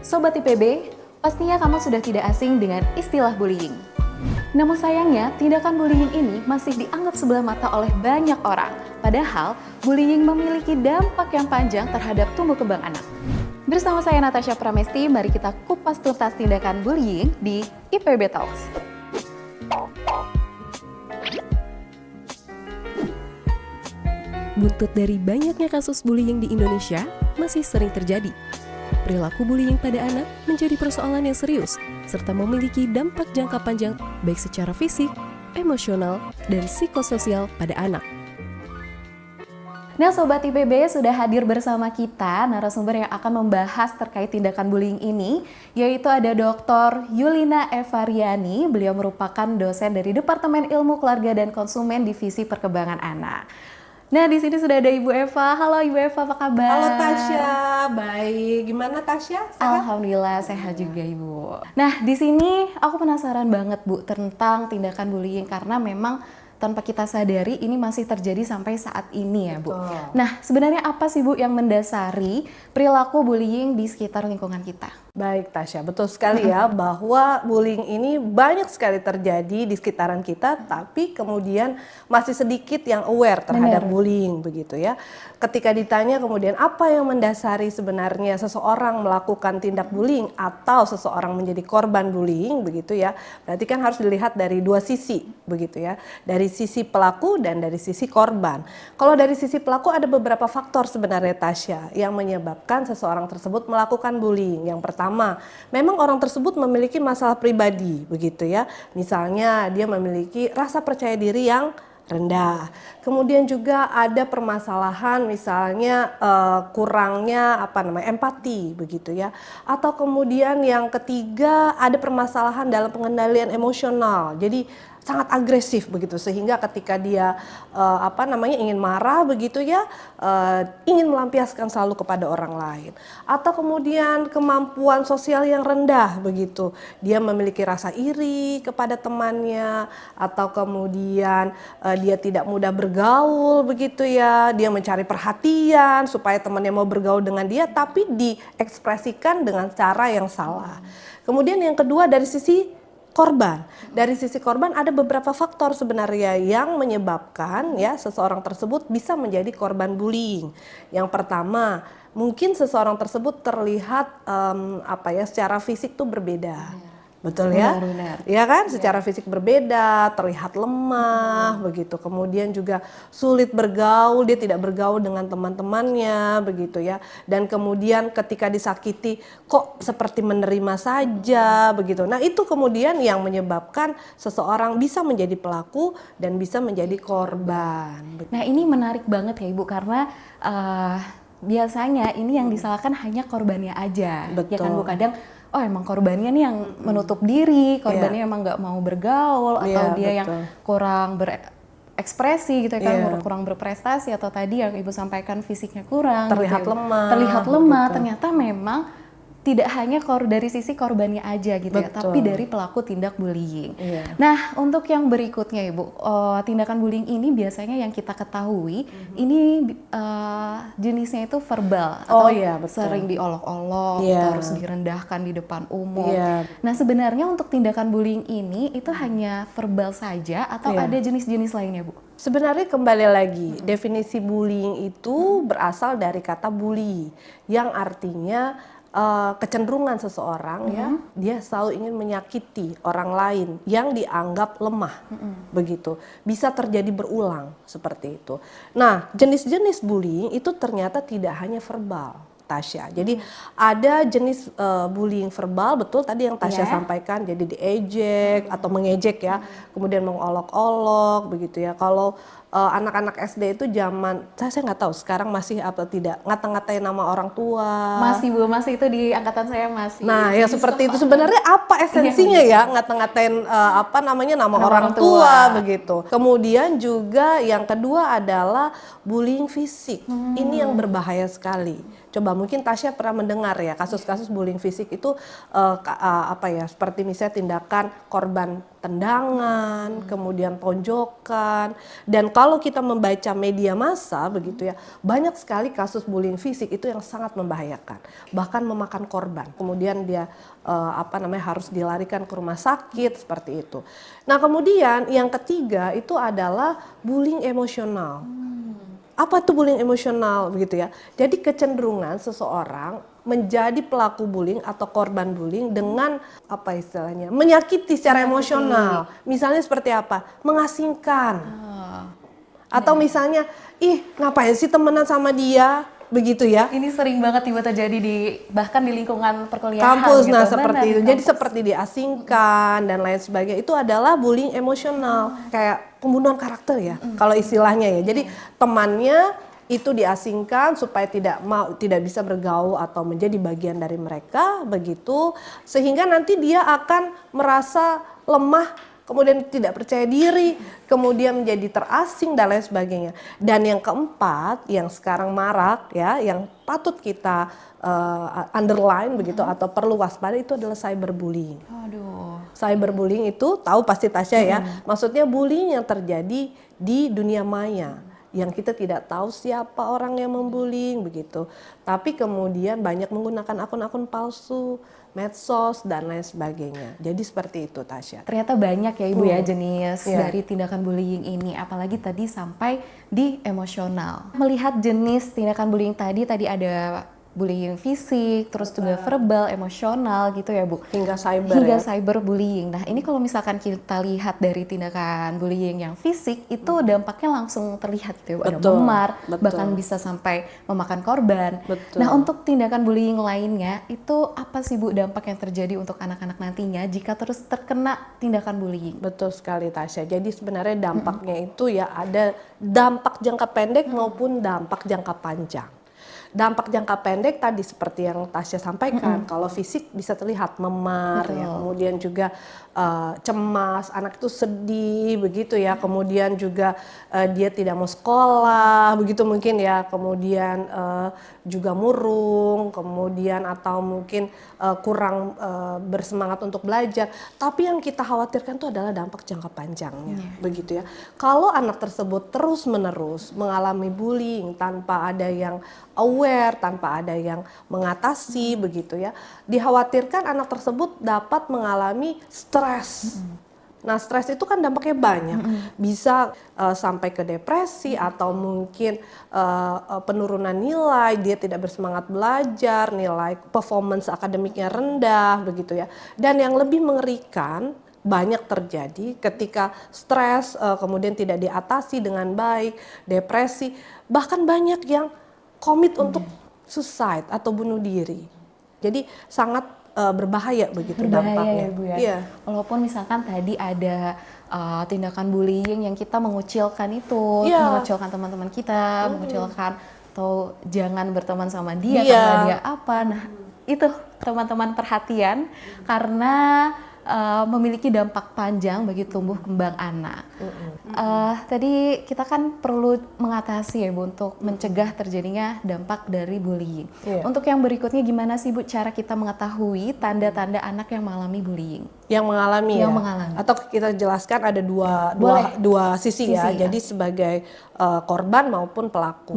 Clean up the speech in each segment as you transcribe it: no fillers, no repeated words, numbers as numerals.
Sobat IPB, pastinya kamu sudah tidak asing dengan istilah bullying. Namun sayangnya, tindakan bullying ini masih dianggap sebelah mata oleh banyak orang. Padahal, bullying memiliki dampak yang panjang terhadap tumbuh kembang anak. Bersama saya Natasha Pramesti, mari kita kupas tuntas tindakan bullying di IPB Talks. Buntut dari banyaknya kasus bullying di Indonesia masih sering terjadi. Perilaku bullying pada anak menjadi persoalan yang serius, serta memiliki dampak jangka panjang baik secara fisik, emosional, dan psikososial pada anak. Nah, Sobat IPB sudah hadir bersama kita narasumber yang akan membahas terkait tindakan bullying ini, yaitu ada Dr. Yulina Evariani. Beliau merupakan dosen dari Departemen Ilmu Keluarga dan Konsumen Divisi Perkembangan Anak. Nah, di sini sudah ada Ibu Eva. Halo Ibu Eva, apa kabar? Halo Tasya, baik. Gimana Tasya? Sehat? Alhamdulillah sehat juga Ibu. Nah, di sini aku penasaran banget Bu tentang tindakan bullying karena memang tanpa kita sadari ini masih terjadi sampai saat ini ya Bu. Betul. Nah, sebenarnya apa sih Bu yang mendasari perilaku bullying di sekitar lingkungan kita? Baik Tasya, betul sekali ya bahwa bullying ini banyak sekali terjadi di sekitaran kita, tapi kemudian masih sedikit yang aware terhadap bullying begitu ya. Ketika ditanya kemudian apa yang mendasari sebenarnya seseorang melakukan tindak bullying atau seseorang menjadi korban bullying begitu ya, berarti kan harus dilihat dari dua sisi begitu ya, dari sisi pelaku dan dari sisi korban. Kalau dari sisi pelaku ada beberapa faktor sebenarnya Tasya yang menyebabkan seseorang tersebut melakukan bullying. Yang pertama, memang orang tersebut memiliki masalah pribadi begitu ya. Misalnya dia memiliki rasa percaya diri yang rendah. Kemudian juga ada permasalahan misalnya kurangnya empati begitu ya. Atau kemudian yang ketiga ada permasalahan dalam pengendalian emosional. Jadi sangat agresif begitu sehingga ketika dia ingin marah begitu ya, ingin melampiaskan selalu kepada orang lain. Atau kemudian kemampuan sosial yang rendah begitu, dia memiliki rasa iri kepada temannya, atau kemudian dia tidak mudah bergaul begitu ya, dia mencari perhatian supaya temannya mau bergaul dengan dia, tapi diekspresikan dengan cara yang salah. Kemudian yang kedua dari sisi korban. Dari sisi korban ada beberapa faktor sebenarnya yang menyebabkan ya seseorang tersebut bisa menjadi korban bullying. Yang pertama, mungkin seseorang tersebut terlihat secara fisik tuh berbeda. Betul ya? Benar. Ya kan? Secara fisik berbeda, terlihat lemah begitu. Kemudian juga sulit bergaul, dia tidak bergaul dengan teman-temannya begitu ya. Dan kemudian ketika disakiti kok seperti menerima saja begitu. Nah, itu kemudian yang menyebabkan seseorang bisa menjadi pelaku dan bisa menjadi korban. Nah, ini menarik banget ya Ibu karena biasanya ini yang disalahkan hanya korbannya aja. Betul. Ya kan Bu, kadang emang korbannya nih yang menutup diri, korbannya emang nggak mau bergaul, atau dia yang kurang berekspresi gitu ya kan, kurang berprestasi, atau tadi yang Ibu sampaikan fisiknya kurang, terlihat gitu ya. lemah. Terlihat lemah, Betul. ternyata memang tidak hanya dari sisi korbannya aja gitu ya, tapi dari pelaku tindak bullying. Nah, untuk yang berikutnya Ibu, tindakan bullying ini biasanya yang kita ketahui ini jenisnya itu verbal atau sering diolok-olok, terus direndahkan di depan umum. Nah, sebenarnya untuk tindakan bullying ini itu hanya verbal saja atau ada jenis-jenis lainnya Bu? Sebenarnya kembali lagi, definisi bullying itu berasal dari kata bully yang artinya kecenderungan seseorang ya, dia selalu ingin menyakiti orang lain yang dianggap lemah begitu, bisa terjadi berulang seperti itu. Nah, jenis-jenis bullying itu ternyata tidak hanya verbal Tasya. Jadi ada jenis bullying verbal, betul tadi yang Tasya sampaikan, jadi diejek atau mengejek ya, kemudian mengolok-olok begitu ya. Kalau anak-anak SD itu zaman, saya nggak tahu sekarang masih atau tidak, ngata-ngatain nama orang tua. Masih Bu, masih itu di angkatan saya masih. Nah, ya seperti itu. Sebenarnya apa esensinya ya ngata-ngatain nama orang tua begitu. Kemudian juga yang kedua adalah bullying fisik. Ini yang berbahaya sekali. Coba mungkin Tasya pernah mendengar ya kasus-kasus bullying fisik itu seperti misalnya tindakan korban tendangan, kemudian tonjokan, dan kalau kita membaca media massa begitu ya, banyak sekali kasus bullying fisik itu yang sangat membahayakan, bahkan memakan korban. Kemudian dia harus dilarikan ke rumah sakit seperti itu. Nah, kemudian yang ketiga itu adalah bullying emosional. Apa tuh bullying emosional begitu ya? Jadi kecenderungan seseorang menjadi pelaku bullying atau korban bullying dengan apa istilahnya? Menyakiti secara emosional. Misalnya seperti apa? Mengasingkan. Atau misalnya, ih ngapain sih temenan sama dia? Begitu ya. Ini sering banget tiba terjadi bahkan di lingkungan perkuliahan kampus gitu. Nah seperti itu. Jadi seperti diasingkan dan lain sebagainya, itu adalah bullying emosional, kayak pembunuhan karakter ya kalau istilahnya ya. Jadi temannya itu diasingkan supaya tidak bisa bergaul atau menjadi bagian dari mereka begitu, sehingga nanti dia akan merasa lemah, kemudian tidak percaya diri, kemudian menjadi terasing dan lain sebagainya. Dan yang keempat, yang sekarang marak ya, yang patut kita underline begitu atau perlu waspada, itu adalah cyberbullying. Cyberbullying itu tahu pasti Tasya ya, maksudnya bullying yang terjadi di dunia maya, yang kita tidak tahu siapa orang yang membullying begitu. Tapi kemudian banyak menggunakan akun-akun palsu, medsos dan lain sebagainya. Jadi seperti itu Tasya. Ternyata banyak ya Ibu ya jenis dari tindakan bullying ini, apalagi tadi sampai di emosional. Melihat jenis tindakan bullying tadi ada bullying fisik, terus juga verbal, emosional gitu ya Bu. Hingga cyberbullying. Nah, ini kalau misalkan kita lihat dari tindakan bullying yang fisik, itu dampaknya langsung terlihat ya, ada memar, bahkan bisa sampai memakan korban. Nah, untuk tindakan bullying lainnya, itu apa sih Bu dampak yang terjadi untuk anak-anak nantinya jika terus terkena tindakan bullying? Betul sekali Tasya. Jadi sebenarnya dampaknya itu ya ada dampak jangka pendek maupun dampak jangka panjang. Dampak jangka pendek tadi seperti yang Tasya sampaikan, kalau fisik bisa terlihat memar, ya, kemudian juga cemas, anak itu sedih begitu ya, kemudian juga dia tidak mau sekolah begitu mungkin ya, kemudian juga murung, kemudian atau mungkin kurang bersemangat untuk belajar. Tapi yang kita khawatirkan itu adalah dampak jangka panjangnya begitu ya. Kalau anak tersebut terus-menerus mengalami bullying tanpa ada yang aware, tanpa ada yang mengatasi begitu ya, dikhawatirkan anak tersebut dapat mengalami stres. Nah, stres itu kan dampaknya banyak, bisa sampai ke depresi atau mungkin penurunan nilai, dia tidak bersemangat belajar, nilai performance akademiknya rendah begitu ya. Dan yang lebih mengerikan banyak terjadi ketika stres kemudian tidak diatasi dengan baik, depresi, bahkan banyak yang komit untuk suicide atau bunuh diri. Jadi sangat berbahaya begitu dampaknya. Ya, Bu, ya. Walaupun misalkan tadi ada tindakan bullying yang kita mengucilkan itu, mengucilkan teman-teman kita, mengucilkan atau jangan berteman sama dia karena dia apa. Nah, itu teman-teman perhatian karena memiliki dampak panjang bagi tumbuh kembang anak. Tadi kita kan perlu mengatasi ya Bu untuk mencegah terjadinya dampak dari bullying. Untuk yang berikutnya gimana sih Bu cara kita mengetahui tanda-tanda anak yang mengalami bullying? Yang mengalami atau kita jelaskan ada dua sisi ya. Jadi sebagai korban maupun pelaku.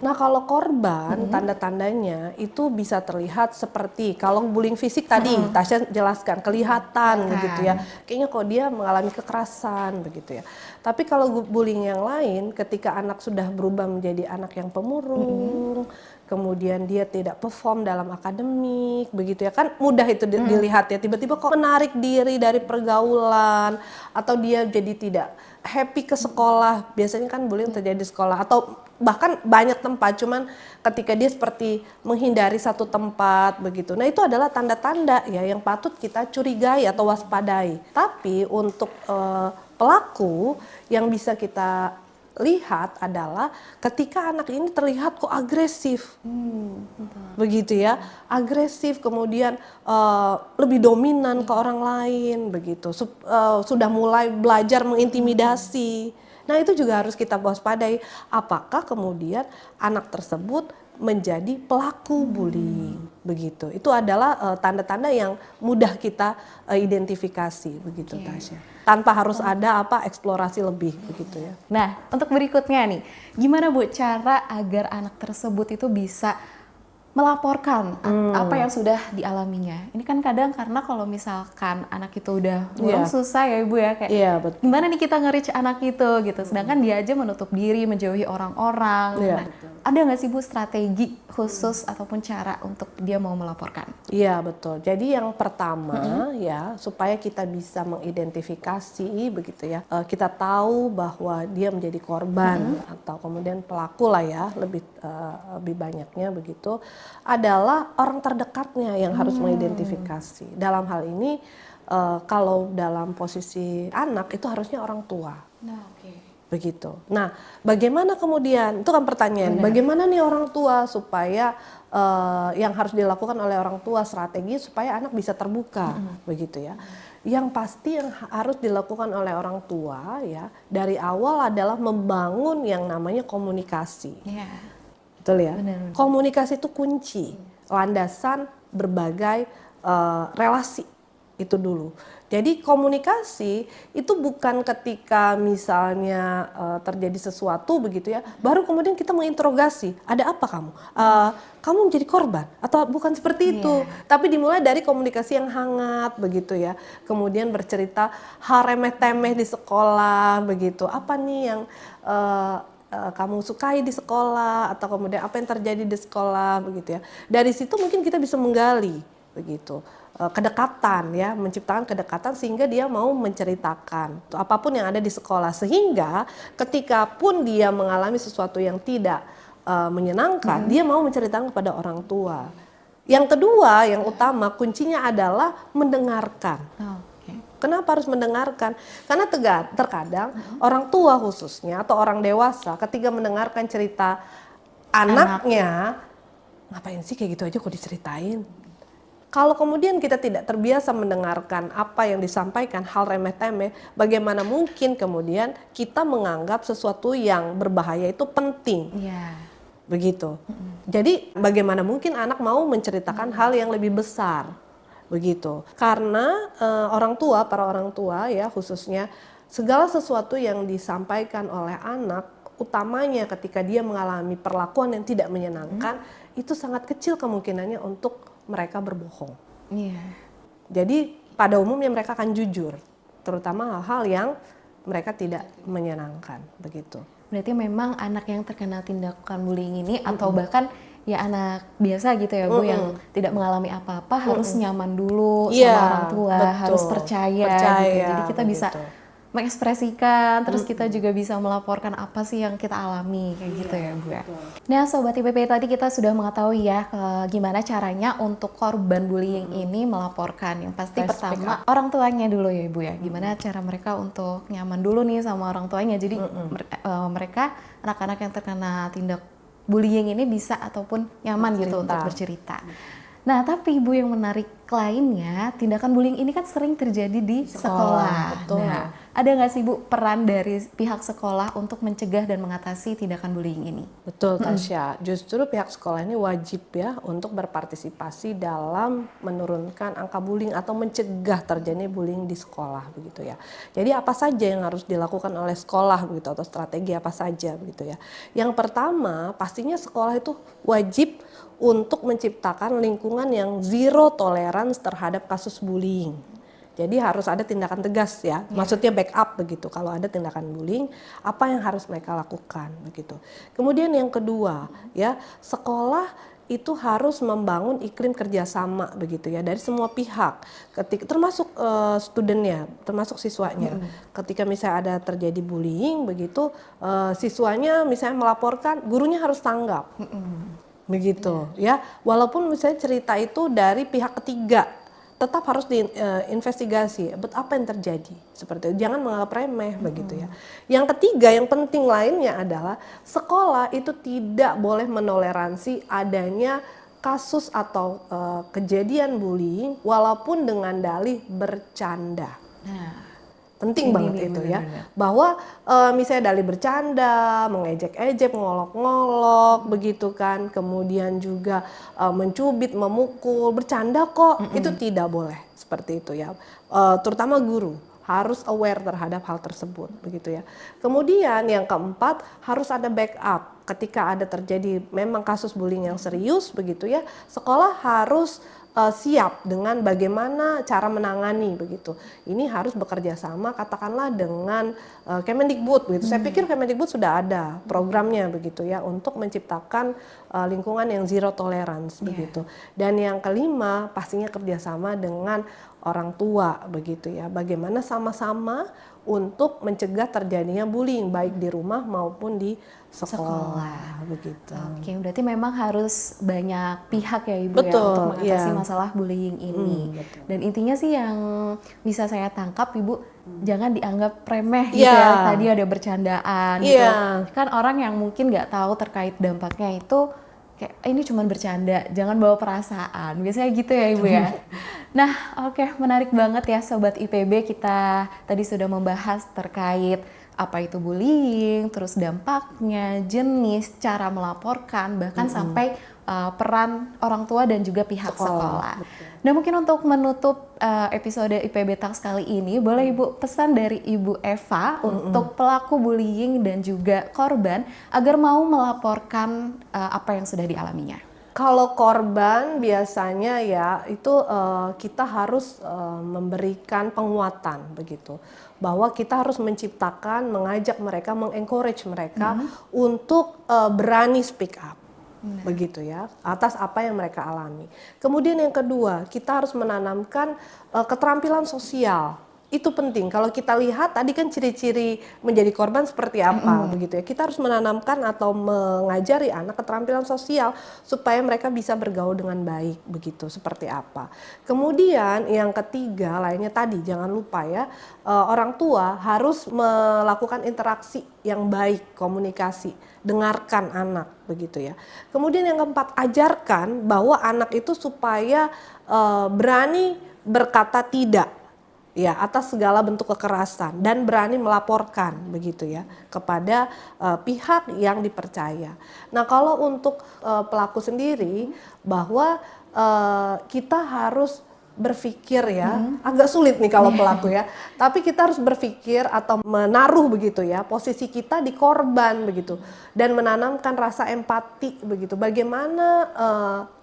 Nah, kalau korban tanda-tandanya itu bisa terlihat seperti kalau bullying fisik tadi Tasya jelaskan kelihatan begitu ya. Kayaknya kok dia mengalami kekerasan begitu ya. Tapi kalau bullying yang lain ketika anak sudah berubah menjadi anak yang pemurung, kemudian dia tidak perform dalam akademik begitu ya, kan mudah itu dilihat ya, tiba-tiba kok menarik diri dari pergaulan atau dia jadi tidak happy ke sekolah. Biasanya kan bullying terjadi di sekolah atau bahkan banyak tempat, cuman ketika dia seperti menghindari satu tempat begitu. Nah, itu adalah tanda-tanda ya yang patut kita curigai atau waspadai. Tapi untuk pelaku yang bisa kita lihat adalah ketika anak ini terlihat kok agresif, begitu ya, agresif, kemudian lebih dominan ke orang lain, begitu, sudah mulai belajar mengintimidasi. Nah, itu juga harus kita waspadai. Apakah kemudian anak tersebut menjadi pelaku bullying, begitu. Itu adalah tanda-tanda yang mudah kita identifikasi, begitu Tasya. tanpa harus ada eksplorasi lebih begitu ya. Nah, untuk berikutnya nih, gimana Bu cara agar anak tersebut itu bisa melaporkan apa yang sudah dialaminya? Ini kan kadang karena kalau misalkan anak itu udah murung susah ya Ibu ya, kayak betul. gimana nih kita nge-reach anak itu gitu, sedangkan dia aja menutup diri, menjauhi orang-orang. Nah, ada nggak sih Bu strategi khusus ataupun cara untuk dia mau melaporkan? Iya betul. Jadi yang pertama ya, supaya kita bisa mengidentifikasi begitu ya, kita tahu bahwa dia menjadi korban atau kemudian pelaku lah ya, lebih banyaknya begitu, adalah orang terdekatnya yang harus mengidentifikasi. Dalam hal ini kalau dalam posisi anak itu harusnya orang tua. Nah, begitu. Nah, bagaimana kemudian, itu kan pertanyaan, bagaimana nih orang tua supaya yang harus dilakukan oleh orang tua strategi supaya anak bisa terbuka, begitu ya. Yang pasti yang harus dilakukan oleh orang tua ya dari awal adalah membangun yang namanya komunikasi. Betul ya. Benar. Komunikasi itu kunci, landasan berbagai relasi itu dulu. Jadi komunikasi itu bukan ketika misalnya terjadi sesuatu begitu ya, baru kemudian kita menginterogasi, ada apa kamu? Kamu menjadi korban? Atau bukan seperti itu. Tapi dimulai dari komunikasi yang hangat begitu ya. Kemudian bercerita hal remeh-temeh di sekolah begitu. Apa nih yang kamu sukai di sekolah, atau kemudian apa yang terjadi di sekolah begitu ya. Dari situ mungkin kita bisa menggali begitu. Kedekatan ya, menciptakan kedekatan sehingga dia mau menceritakan apapun yang ada di sekolah, sehingga ketika pun dia mengalami sesuatu yang tidak menyenangkan, dia mau menceritakan kepada orang tua. Yang kedua, yang utama, kuncinya adalah mendengarkan. Kenapa harus mendengarkan? Karena terkadang orang tua khususnya atau orang dewasa ketika mendengarkan cerita anaknya, ngapain sih kayak gitu aja kok diceritain? Kalau kemudian kita tidak terbiasa mendengarkan apa yang disampaikan, hal remeh-temeh, bagaimana mungkin kemudian kita menganggap sesuatu yang berbahaya itu penting? Begitu. Jadi bagaimana mungkin anak mau menceritakan hal yang lebih besar? Begitu. Karena para orang tua ya khususnya, segala sesuatu yang disampaikan oleh anak, utamanya ketika dia mengalami perlakuan yang tidak menyenangkan, itu sangat kecil kemungkinannya untuk mereka berbohong. Jadi pada umumnya mereka akan jujur, terutama hal-hal yang mereka tidak menyenangkan, begitu. Berarti memang anak yang terkena tindakan bullying ini atau bahkan ya anak biasa gitu ya Bu, yang tidak mengalami apa-apa harus nyaman dulu sama orang tua, harus percaya gitu. Jadi kita bisa mengekspresikan, terus kita juga bisa melaporkan apa sih yang kita alami kayak gitu ya Bu ya. Nah Sobat IPP, tadi kita sudah mengetahui ya gimana caranya untuk korban bullying ini melaporkan. Yang pasti pertama orang tuanya dulu ya Ibu ya, gimana cara mereka untuk nyaman dulu nih sama orang tuanya. Jadi mereka anak-anak yang terkena tindak bullying ini bisa ataupun nyaman gitu untuk bercerita. Nah, tapi Ibu, yang menarik lainnya, tindakan bullying ini kan sering terjadi di sekolah. Betul. Nah, ada nggak sih Bu peran dari pihak sekolah untuk mencegah dan mengatasi tindakan bullying ini? Betul Tasya, justru pihak sekolah ini wajib ya untuk berpartisipasi dalam menurunkan angka bullying atau mencegah terjadi bullying di sekolah begitu ya. Jadi apa saja yang harus dilakukan oleh sekolah begitu, atau strategi apa saja begitu ya. Yang pertama, pastinya sekolah itu wajib untuk menciptakan lingkungan yang zero tolerance terhadap kasus bullying. Jadi harus ada tindakan tegas ya, maksudnya backup begitu. Kalau ada tindakan bullying, apa yang harus mereka lakukan begitu. Kemudian yang kedua ya, sekolah itu harus membangun iklim kerjasama begitu ya dari semua pihak, termasuk studennya, termasuk siswanya. Ketika misalnya ada terjadi bullying begitu, siswanya misalnya melaporkan, gurunya harus tanggap. Begitu ya, walaupun misalnya cerita itu dari pihak ketiga, tetap harus diinvestigasi apa yang terjadi, seperti itu. Jangan menganggap remeh begitu ya. Yang ketiga, yang penting lainnya adalah sekolah itu tidak boleh menoleransi adanya kasus atau kejadian bullying walaupun dengan dalih bercanda. Penting banget itu ya, bahwa misalnya dalih bercanda, mengejek-ejek, ngolok-ngolok begitu kan, kemudian juga mencubit, memukul, bercanda kok, itu tidak boleh seperti itu ya. Terutama guru harus aware terhadap hal tersebut begitu ya. Kemudian yang keempat, harus ada backup ketika ada terjadi memang kasus bullying yang serius begitu ya. Sekolah harus siap dengan bagaimana cara menangani begitu. Ini harus bekerja sama katakanlah dengan Kemendikbud begitu. Saya pikir Kemendikbud sudah ada programnya begitu ya untuk menciptakan lingkungan yang zero tolerance begitu. Dan yang kelima pastinya kerjasama dengan orang tua begitu ya. Bagaimana sama-sama untuk mencegah terjadinya bullying baik di rumah maupun di sekolah begitu. Oke, berarti memang harus banyak pihak ya Ibu Betul, ya untuk mengatasi masalah bullying ini. Dan intinya sih yang bisa saya tangkap Ibu, jangan dianggap remeh gitu ya. Tadi ada bercandaan gitu. Kan orang yang mungkin nggak tahu terkait dampaknya itu kayak ini cuma bercanda, jangan bawa perasaan. Biasanya gitu ya Ibu ya. Nah, oke, menarik banget ya Sobat IPB, kita tadi sudah membahas terkait apa itu bullying, terus dampaknya, jenis, cara melaporkan, bahkan sampai peran orang tua dan juga pihak sekolah. Nah, mungkin untuk menutup episode IPB Talks kali ini, boleh Ibu pesan dari Ibu Eva untuk pelaku bullying dan juga korban agar mau melaporkan apa yang sudah dialaminya? Kalau korban biasanya ya itu kita harus memberikan penguatan begitu, bahwa kita harus menciptakan, mengajak mereka, mengencourage mereka untuk berani speak up. Begitu ya, atas apa yang mereka alami. Kemudian yang kedua, kita harus menanamkan keterampilan sosial. Itu penting. Kalau kita lihat tadi kan ciri-ciri menjadi korban seperti apa begitu ya. Kita harus menanamkan atau mengajari anak keterampilan sosial supaya mereka bisa bergaul dengan baik begitu, seperti apa. Kemudian yang ketiga lainnya tadi jangan lupa ya, orang tua harus melakukan interaksi yang baik, komunikasi, dengarkan anak begitu ya. Kemudian yang keempat, ajarkan bahwa anak itu supaya berani berkata tidak ya atas segala bentuk kekerasan dan berani melaporkan begitu ya kepada pihak yang dipercaya. Nah, kalau untuk pelaku sendiri bahwa kita harus berpikir ya, agak sulit nih kalau pelaku ya, tapi kita harus berpikir atau menaruh begitu ya posisi kita di korban begitu dan menanamkan rasa empati begitu. Bagaimana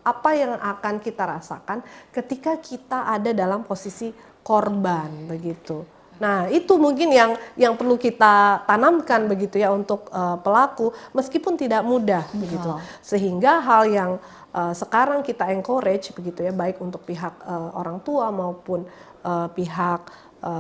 apa yang akan kita rasakan ketika kita ada dalam posisi korban begitu. Nah, itu mungkin yang perlu kita tanamkan begitu ya untuk pelaku meskipun tidak mudah begitu. Sehingga hal yang sekarang kita encourage begitu ya, baik untuk pihak orang tua maupun pihak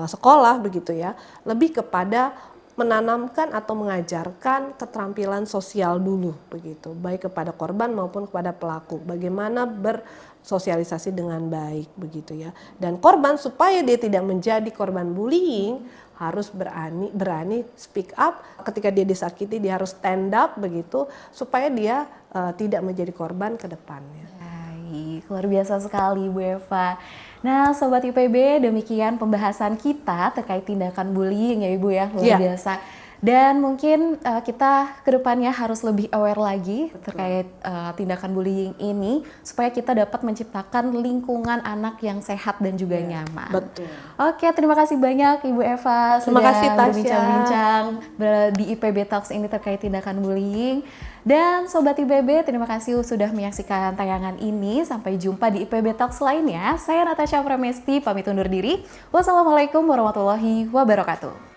sekolah begitu ya, lebih kepada menanamkan atau mengajarkan keterampilan sosial dulu begitu, baik kepada korban maupun kepada pelaku. Bagaimana bersosialisasi dengan baik begitu ya. Dan korban supaya dia tidak menjadi korban bullying harus berani speak up. Ketika dia disakiti dia harus stand up begitu supaya dia tidak menjadi korban ke depannya. Baik, luar biasa sekali Bu Eva. Nah, Sobat IPB, demikian pembahasan kita terkait tindakan bullying ya Ibu ya, luar biasa. Dan mungkin kita kedepannya harus lebih aware lagi terkait tindakan bullying ini supaya kita dapat menciptakan lingkungan anak yang sehat dan juga nyaman. Betul. Oke, terima kasih banyak Ibu Eva terima sudah kasih, Tasya, berbincang-bincang di IPB Talks ini terkait tindakan bullying. Dan Sobat IPB, terima kasih sudah menyaksikan tayangan ini. Sampai jumpa di IPB Talks lainnya. Saya Natasha Pramesti, pamit undur diri. Wassalamualaikum warahmatullahi wabarakatuh.